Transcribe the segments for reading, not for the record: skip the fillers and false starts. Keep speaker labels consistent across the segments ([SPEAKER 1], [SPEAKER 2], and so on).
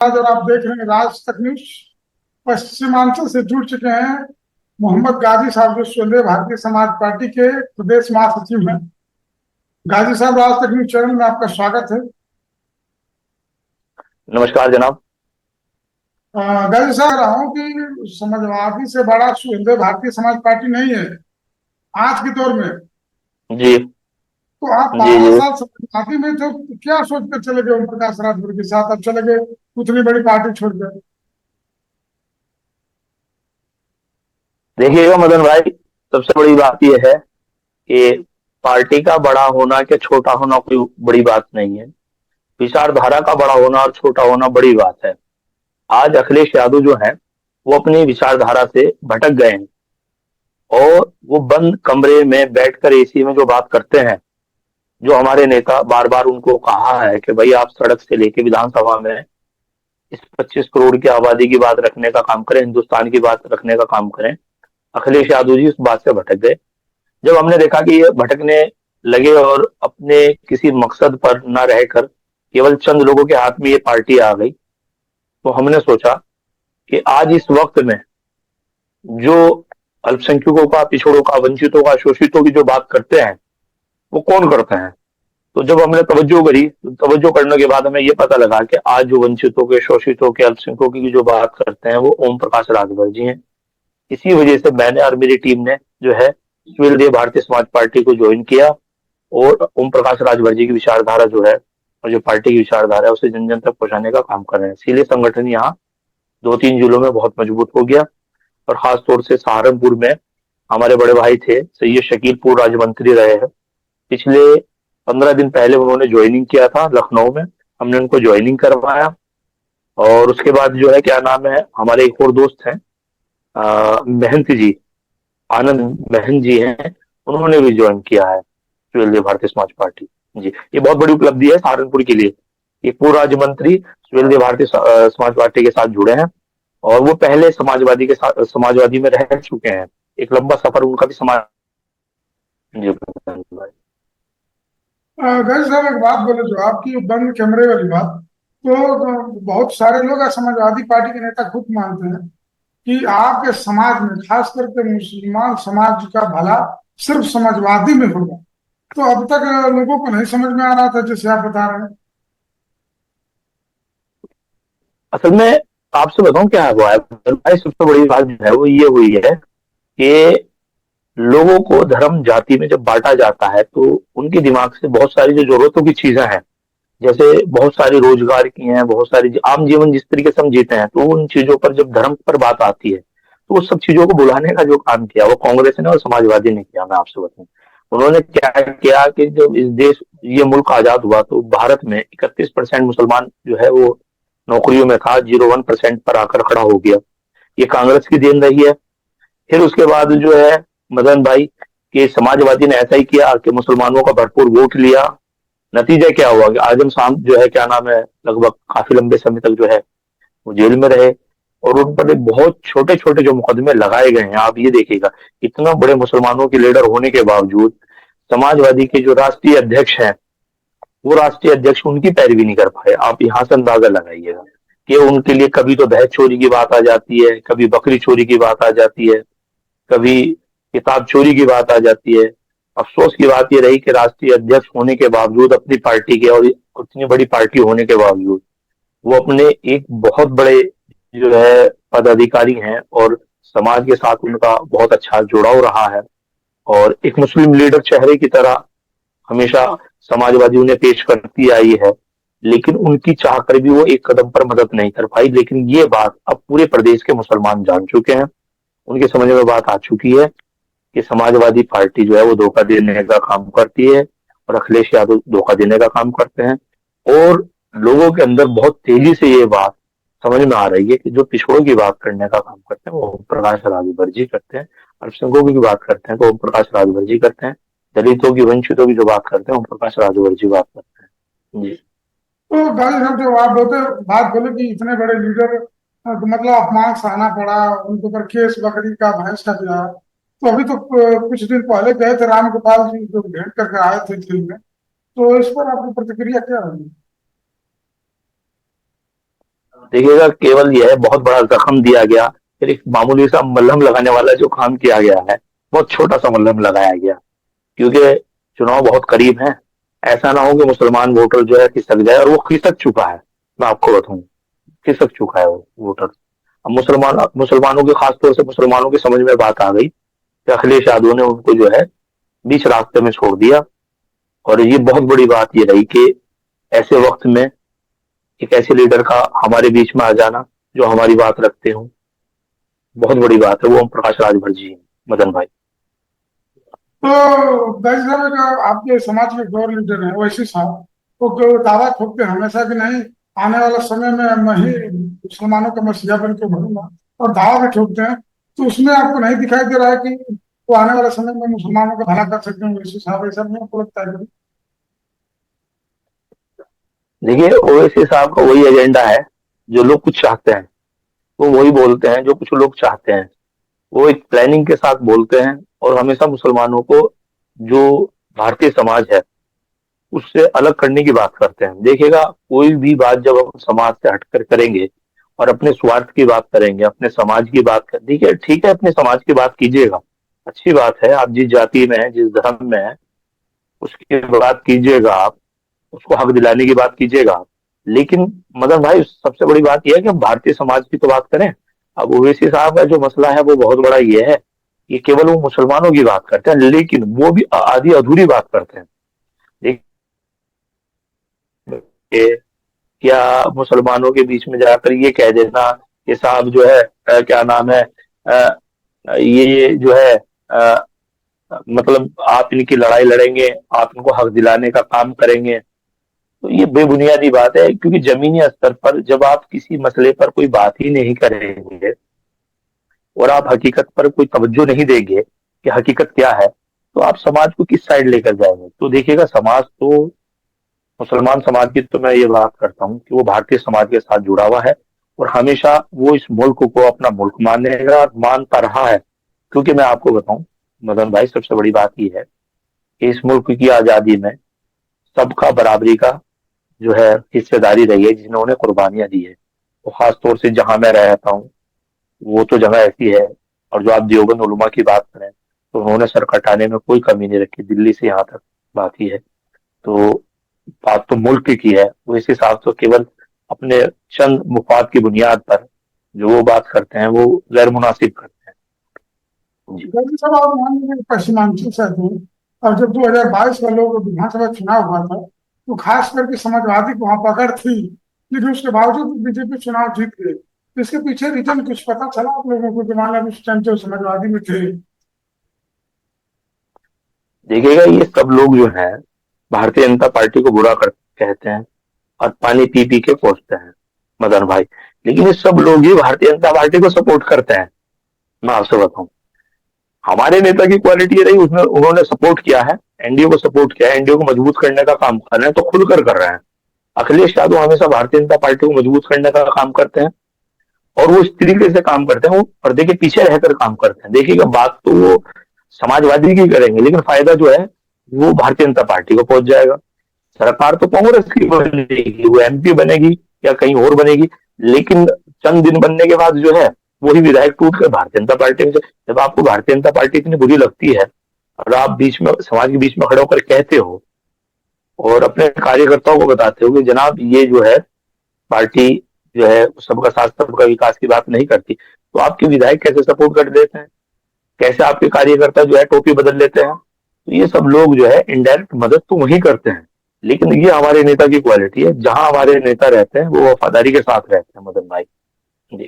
[SPEAKER 1] आज और आप देख रहे हैं राज तक न्यूज। पश्चिमांचल से जुड़ चुके हैं मोहम्मद गाजी साहब, जो स्वदेश भारतीय समाज पार्टी के प्रदेश महासचिव हैं। गाजी साहब, राज तक न्यूज चैनल में आपका स्वागत है।
[SPEAKER 2] नमस्कार जनाब।
[SPEAKER 1] गाजी साहब, कह रहा हूँ कि समाजवादी से बड़ा स्वदेश भारतीय समाज पार्टी नहीं है आज के दौर में।
[SPEAKER 2] जी
[SPEAKER 1] तो आप
[SPEAKER 2] जी
[SPEAKER 1] 12
[SPEAKER 2] जी।
[SPEAKER 1] साल समाजवादी में थे, तो क्या सोच कर चले गए ओम प्रकाश राजभर के साथ, अब चले गए उतनी बड़ी पार्टी छोड़कर?
[SPEAKER 2] देखिएगा मदन भाई, सबसे बड़ी बात यह है कि पार्टी का बड़ा होना कि छोटा होना कोई बड़ी बात नहीं है। विचारधारा का बड़ा होना और छोटा होना बड़ी बात है। आज अखिलेश यादव जो है वो अपनी विचारधारा से भटक गए हैं और वो बंद कमरे में बैठकर एसी में जो बात करते हैं। जो हमारे नेता बार बार उनको कहा है कि भाई आप सड़क से लेके विधानसभा में इस 25 करोड़ की आबादी की बात रखने का काम करें, हिंदुस्तान की बात रखने का काम करें। अखिलेश यादव जी उस बात से भटक गए। जब हमने देखा कि ये भटकने लगे और अपने किसी मकसद पर न रहकर केवल चंद लोगों के हाथ में ये पार्टी आ गई, तो हमने सोचा कि आज इस वक्त में जो अल्पसंख्यकों का, पिछड़ों का, वंचितों का, शोषितों की जो बात करते हैं वो कौन करते हैं। तो जब हमने तवज्जो करी, तो तवज्जो करने के बाद हमें ये पता लगा कि आज जो वंचितों के, शोषितों के, अल्पसंख्यकों की जो बात करते हैं वो ओम प्रकाश राजभर जी हैं। इसी वजह से मैंने और मेरी टीम ने जो है देव भारतीय समाज पार्टी को ज्वाइन किया और ओम प्रकाश राजभर जी की विचारधारा जो है और जो पार्टी की विचारधारा है उसे जन जन तक पहुंचाने का काम कर रहे हैं। इसीलिए संगठन यहाँ 2-3 जिलों में बहुत मजबूत हो गया। और खास तौर से सहारनपुर में हमारे बड़े भाई थे सैयद शकील, पूर्व राज्य मंत्री रहे हैं। पिछले 15 दिन पहले उन्होंने ज्वाइनिंग किया था लखनऊ में। हमने उनको ज्वाइनिंग करवाया और उसके बाद जो है क्या नाम है, हमारे एक और दोस्त हैं महंत जी, आनंद महंत जी हैं, उन्होंने भी ज्वाइन किया है सुहेलदेव भारतीय समाज पार्टी। जी, ये बहुत बड़ी उपलब्धि है सहारनपुर के लिए। ये पूर्व राज्य मंत्री सुहेलदेव भारतीय समाज पार्टी के साथ जुड़े हैं और वो पहले समाजवादी के साथ, समाजवादी में रह चुके हैं। एक लंबा सफर उनका भी समाज। जी भाई।
[SPEAKER 1] गैस साहब, एक बात बोले, जो आपकी बंद कमरे वाली बात, तो बहुत सारे लोग समाजवादी पार्टी के नेता खुद मानते हैं कि आपके समाज में, खास करके मुसलमान समाज का भला सिर्फ समाजवादी में होगा। तो अब तक लोगों को नहीं समझ में आ रहा था, जैसे आप बता रहे हैं।
[SPEAKER 2] असल में आपसे बताऊं क्या हुआ है भाई, सबसे बड़ी बात जो है वो ये हुई है कि लोगों को धर्म जाति में जब बांटा जाता है तो उनके दिमाग से बहुत सारी जो जरूरतों की चीजें हैं, जैसे बहुत सारी रोजगार की हैं, बहुत सारी आम जीवन जिस तरीके से हम जीते हैं, तो उन चीजों पर जब धर्म पर बात आती है तो उस सब चीजों को बुलाने का जो काम किया वो कांग्रेस ने और समाजवादी ने किया। मैं आपसे बताऊं उन्होंने क्या किया कि जब इस देश, ये मुल्क आजाद हुआ तो भारत में 31% मुसलमान जो है वो नौकरियों में था, 0.1% पर आकर खड़ा हो गया। ये कांग्रेस की देन रही है। फिर उसके बाद जो है मदन भाई, कि समाजवादी ने ऐसा ही किया कि मुसलमानों का भरपूर वोट लिया। नतीजा क्या हुआ कि आजम साहब जो है क्या नाम है, लगभग काफी लंबे समय तक जो है वो जेल में रहे और उन पर एक बहुत छोटे छोटे जो मुकदमे लगाए गए हैं। आप ये देखिएगा, इतना बड़े मुसलमानों के लीडर होने के बावजूद समाजवादी के जो राष्ट्रीय अध्यक्ष हैं वो राष्ट्रीय अध्यक्ष उनकी पैरवी नहीं कर पाए। आप यहाँ से अंदाजा लगाइएगा कि उनके लिए कभी तो दहेज चोरी की बात आ जाती है, कभी बकरी चोरी की बात आ जाती है, कभी किताब चोरी की बात आ जाती है। अफसोस की बात यह रही कि राष्ट्रीय अध्यक्ष होने के बावजूद अपनी पार्टी के और उतनी बड़ी पार्टी होने के बावजूद वो अपने एक बहुत बड़े जो है पदाधिकारी हैं और समाज के साथ उनका बहुत अच्छा जुड़ाव रहा है और एक मुस्लिम लीडर चेहरे की तरह हमेशा समाजवादी उन्हें पेश करती आई है। लेकिन उनकी चाह कर भी वो एक कदम पर मदद नहीं कर पाई। लेकिन ये बात अब पूरे प्रदेश के मुसलमान जान चुके हैं, उनके समझ में बात आ चुकी है कि समाजवादी पार्टी जो है वो धोखा देने का काम करती है और अखिलेश यादव धोखा देने का काम करते हैं। और लोगों के अंदर बहुत तेजी से ये बात समझ में आ रही है कि जो पिछड़ों की बात करने का काम करते हैं वो ओम प्रकाश राजभर जी करते हैं, अल्पसंख्यकों की बात करते हैं तो ओम प्रकाश राजभर जी करते हैं, दलितों की, वंचितों की जो बात करते हैं ओम प्रकाश राजभर जी बात करते हैं। जी।
[SPEAKER 1] तो गाजी साहब, जो आप बात बोले कि इतने बड़े लीडर, तो मतलब अपमान सहना पड़ा, उनके ऊपर केस, बकरी का, भैंस का दिया। तो अभी तो कुछ दिन पहले गए थे राम गोपाल जी, जो भेंट करके आए थे दिल्ली में। तो इस पर आपकी प्रतिक्रिया क्या होगी?
[SPEAKER 2] देखिएगा केवल यह बहुत बड़ा जख्म दिया गया, फिर एक मामूली सा मलहम लगाने वाला जो काम किया गया है, बहुत छोटा सा मलहम लगाया गया, क्योंकि चुनाव बहुत करीब है। ऐसा ना हो कि मुसलमान वोटर जो है खिसक जाए, और वो खिसक चुका है, मैं आपको बताऊं, खिसक चुका है वो वोटर। अब मुसलमानों के, खासतौर से मुसलमानों की समझ में बात आ गई कि अखिलेश यादव ने उनको जो है बीच रास्ते में छोड़ दिया। और ये बहुत बड़ी बात ये रही कि ऐसे वक्त में एक ऐसे लीडर का हमारे बीच में आ जाना जो हमारी बात रखते हो, बहुत बड़ी बात है। वो ओम प्रकाश राजभर जी हैं, मदन भाई।
[SPEAKER 1] तो गाजी साहब का आपके समाज में एक और लीडर है वैसे साहब, वो दावा ठोकते हैं हमेशा कि नहीं, आने वाला समय में मैं ही मुसलमानों का मसीहा बन के भरूंगा, और दावा भी ठोकते हैं। तो उसमें आपको नहीं दिखाई दे रहा है कि वो आने वाले समय में मुसलमानों का भला कर सकते हैं वैसे साहब? ऐसा नहीं आपको लगता है कभी?
[SPEAKER 2] देखिए ओवैसी साहब का वही एजेंडा है, जो लोग कुछ चाहते हैं वो वही बोलते हैं, जो कुछ लोग चाहते हैं वो एक प्लानिंग के साथ बोलते हैं, और हमेशा मुसलमानों को, जो भारतीय समाज है, उससे अलग करने की बात करते हैं। देखिएगा कोई भी बात जब हम समाज से हटकर करेंगे और अपने स्वार्थ की बात करेंगे, अपने समाज की बात कर, देखिए ठीक है अपने समाज की बात कीजिएगा, अच्छी बात है, आप जिस जाति में है, जिस धर्म में है, उसकी बात कीजिएगा आप, उसको हक दिलाने की बात कीजिएगा आप। लेकिन मदन भाई सबसे बड़ी बात यह है कि हम भारतीय समाज की तो बात करें। अब ओवैसी साहब का जो मसला है वो बहुत बड़ा ये है कि केवल वो मुसलमानों की बात करते हैं, लेकिन वो भी आधी अधूरी बात करते हैं। देखिए क्या मुसलमानों के बीच में जाकर ये कह देना कि साहब जो है क्या नाम है, अ, ये जो है मतलब आप इनकी लड़ाई लड़ेंगे, आप इनको हक दिलाने का काम करेंगे, तो ये बेबुनियादी बात है। क्योंकि जमीनी स्तर पर जब आप किसी मसले पर कोई बात ही नहीं करेंगे और आप हकीकत पर कोई तवज्जो नहीं देंगे कि हकीकत क्या है, तो आप समाज को किस साइड लेकर जाएंगे? तो देखिएगा समाज तो, मुसलमान समाज की तो मैं ये बात करता हूँ कि वो भारतीय समाज के साथ जुड़ा हुआ है, और हमेशा वो इस मुल्क को अपना मुल्क मानेगा और मानता रहा है। क्योंकि मैं आपको बताऊं मदन भाई, सबसे बड़ी बात यह है कि इस मुल्क की आजादी में सबका बराबरी का जो है हिस्सेदारी रही है, जिन्होंने कुर्बानियां दी है। तो खास तौर से जहां मैं रहता हूँ वो तो जगह ऐसी है, और जो आप देवबंद उलमा की बात करें तो उन्होंने सर कटाने में कोई कमी नहीं रखी, दिल्ली से यहाँ तक बात ही है। तो बात तो मुल्क की है, वो इस हिसाब से केवल अपने चंद मुफाद की बुनियाद पर जो वो बात करते हैं वो गैर मुनासिब करते हैं जी।
[SPEAKER 1] गाजी साहब आप मान लीजिए पश्चिमांचल से थे, और जब 2022 का लोग विधानसभा चुनाव हुआ था, तो खास करके समाजवादी को वहां पकड़ थी, लेकिन उसके बावजूद बीजेपी चुनाव जीत गई। तो इसके पीछे रीजन कुछ पता चला आप लोगों को कि मान लो उस टाइम जो समाजवादी में थे?
[SPEAKER 2] देखिएगा ये सब लोग जो है भारतीय जनता पार्टी को बुरा कर कहते हैं और पानी पी पी के कोसते हैं मदन भाई, लेकिन ये सब लोग ही भारतीय जनता पार्टी को सपोर्ट करते हैं। मैं आपसे बताऊं, हमारे नेता की क्वालिटी ये रही, उसमें उन्होंने सपोर्ट किया है, एनडीए को सपोर्ट किया है, एनडीए को मजबूत करने का काम कर रहे हैं, तो खुलकर कर रहे हैं। अखिलेश यादव हमेशा भारतीय जनता पार्टी को मजबूत करने का काम करते हैं, और वो इस तरीके से काम करते हैं, वो पर्दे के पीछे रहकर काम करते हैं। देखिएगा बात तो वो समाजवादी की करेंगे, लेकिन फायदा जो है वो भारतीय जनता पार्टी को पहुंच जाएगा। सरकार तो कांग्रेस की बनेगी, वो एमपी बनेगी या कहीं और बनेगी, लेकिन चंद दिन बनने के बाद जो है वही विधायक टूट कर भारतीय जनता पार्टी में जब आपको भारतीय जनता पार्टी इतनी बुरी लगती है और आप बीच में समाज के बीच में खड़े होकर कहते हो और अपने कार्यकर्ताओं को बताते हो कि जनाब ये जो है पार्टी जो है सबका साथ सबका विकास की बात नहीं करती, तो आपके विधायक कैसे सपोर्ट कर देते हैं, कैसे आपके कार्यकर्ता जो है टोपी बदल लेते हैं? तो ये सब लोग जो है इनडायरेक्ट मदद तो वही करते हैं। लेकिन ये हमारे नेता की क्वालिटी है, जहां हमारे नेता रहते हैं वो वफादारी के साथ रहते हैं मदन भाई जी।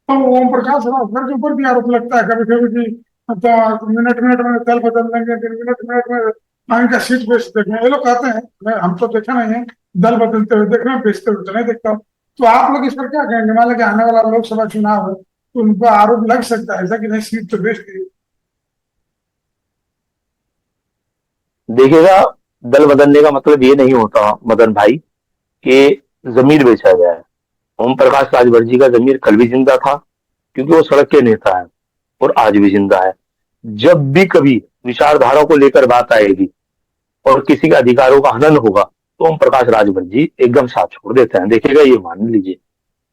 [SPEAKER 1] तो ओम प्रकाश रावत के ऊपर भी आरोप लगता है कभी कभी कि तो मिनट मिनट में दल बदल देंगे, फिर मिनट मिनट में इनका सीट बेच देंगे, ये लोग कहते हैं। मैं हम तो देखा नहीं है दल बदलते हुए, देख रहे हैं बेचते हुए तो नहीं देखता हूँ। तो आप लोग इस पर क्या कहेंगे? मान लो कि आने वाला लोकसभा चुनाव है, तो उन पर आरोप लग सकता है ऐसा कि नहीं सीट तो बेच दी?
[SPEAKER 2] देखिएगा दल बदलने का मतलब ये नहीं होता मदन भाई कि जमीर बेचा जाए। ओम प्रकाश राजभर जी का जमीर कल भी जिंदा था, क्योंकि वो सड़क के नेता है, और आज भी जिंदा है। जब भी कभी विचारधारा को लेकर बात आएगी और किसी के अधिकारों का हनन होगा तो ओम प्रकाश राजभर जी एकदम साथ छोड़ देते हैं, देखिएगा ये मान लीजिए।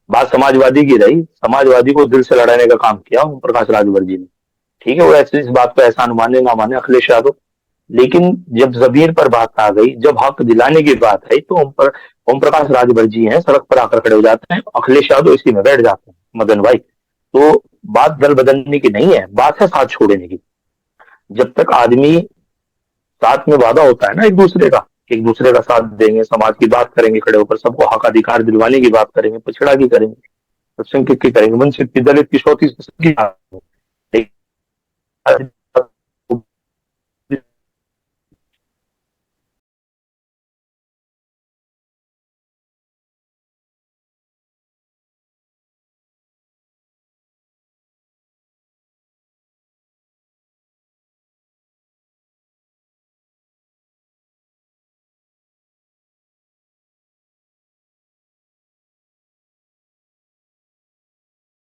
[SPEAKER 2] बात समाजवादी की रही, समाजवादी को दिल से लड़ाने का काम किया ओम प्रकाश राजभर जी ने। ठीक है, वो ऐसे इस बात को एहसान माने ना माने अखिलेश यादव, लेकिन जब जमीर पर बात आ गई, जब हक दिलाने की बात आई, तो ओम प्रकाश राजभर जी हैं, सड़क पर आकर खड़े हो जाते हैं, अखिलेश यादव इसी में बैठ जाते हैं, मदन भाई। तो बात दल बदलने की नहीं है, बात है साथ छोड़ने की। जब तक आदमी साथ में वादा होता है ना एक दूसरे का साथ देंगे, समाज की बात करेंगे, खड़े होकर सबको हक अधिकार दिलवाने की बात करेंगे, पिछड़ा की करेंगे, अल्पसंख्यक की करेंगे, वंचित की, दलित की, शोषित की, सबकी बात करेंगे।